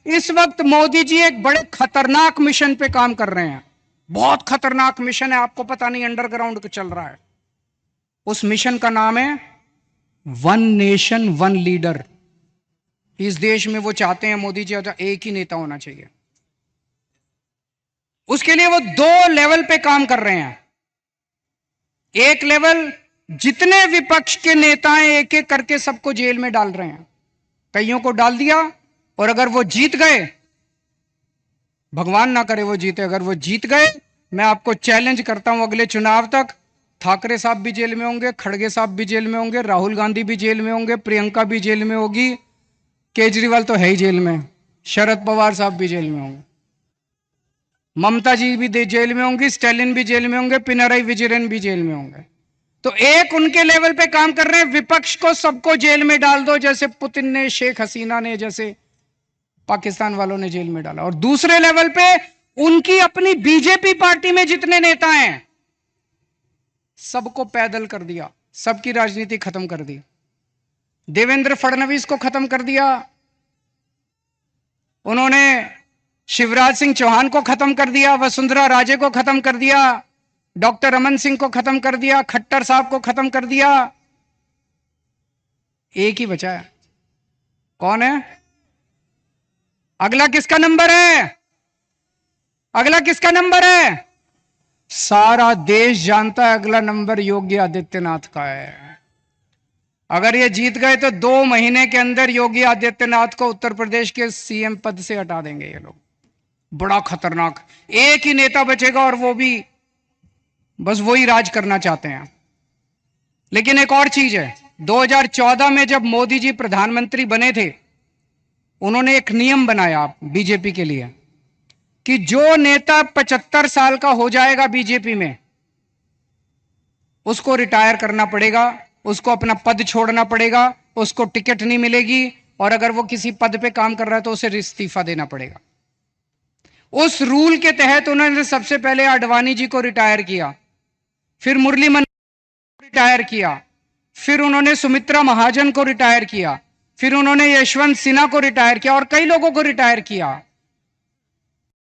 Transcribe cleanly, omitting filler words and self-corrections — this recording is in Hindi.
इस वक्त मोदी जी एक बड़े खतरनाक मिशन पे काम कर रहे हैं। बहुत खतरनाक मिशन है, आपको पता नहीं, अंडरग्राउंड चल रहा है। उस मिशन का नाम है वन नेशन वन लीडर। इस देश में वो चाहते हैं, मोदी जी, एक ही नेता होना चाहिए। उसके लिए वो दो लेवल पे काम कर रहे हैं। एक लेवल, जितने विपक्ष के नेता हैं एक एक करके सबको जेल में डाल रहे हैं। कईयों को डाल दिया, और अगर वो जीत गए, भगवान ना करे वो जीते, अगर वो जीत गए, मैं आपको चैलेंज करता हूं अगले चुनाव तक ठाकरे साहब भी जेल में होंगे, खड़गे साहब भी जेल में होंगे, राहुल गांधी भी जेल में होंगे, प्रियंका भी जेल में होगी, केजरीवाल तो है ही जेल में, शरद पवार साहब भी जेल में होंगे, ममता जी भी जेल में होंगी, स्टालिन भी जेल में होंगे, पिनराई विजयन भी जेल में होंगे। तो एक उनके लेवल पे काम कर रहे हैं, विपक्ष को सबको जेल में डाल दो, जैसे पुतिन ने, शेख हसीना ने, जैसे पाकिस्तान वालों ने जेल में डाला। और दूसरे लेवल पे उनकी अपनी बीजेपी पार्टी में जितने नेता हैं सबको पैदल कर दिया, सबकी राजनीति खत्म कर दी। देवेंद्र फडणवीस को खत्म कर दिया उन्होंने, शिवराज सिंह चौहान को खत्म कर दिया, वसुंधरा राजे को खत्म कर दिया, डॉक्टर रमन सिंह को खत्म कर दिया, खट्टर साहब को खत्म कर दिया। एक ही बचा है, कौन है? अगला किसका नंबर है? अगला किसका नंबर है? सारा देश जानता है अगला नंबर योगी आदित्यनाथ का है। अगर ये जीत गए तो 2 महीने के अंदर योगी आदित्यनाथ को उत्तर प्रदेश के सीएम पद से हटा देंगे ये लोग। बड़ा खतरनाक, एक ही नेता बचेगा और वो भी बस वही राज करना चाहते हैं। लेकिन एक और चीज है, 2014 में जब मोदी जी प्रधानमंत्री बने थे, उन्होंने एक नियम बनाया बीजेपी के लिए कि जो नेता 75 साल का हो जाएगा बीजेपी में, उसको रिटायर करना पड़ेगा, उसको अपना पद छोड़ना पड़ेगा, उसको टिकट नहीं मिलेगी, और अगर वो किसी पद पे काम कर रहा है तो उसे इस्तीफा देना पड़ेगा। उस रूल के तहत उन्होंने सबसे पहले आडवाणी जी को रिटायर किया, फिर मुरली मनोहर को रिटायर किया, फिर उन्होंने सुमित्रा महाजन को रिटायर किया, फिर उन्होंने यशवंत सिन्हा को रिटायर किया और कई लोगों को रिटायर किया।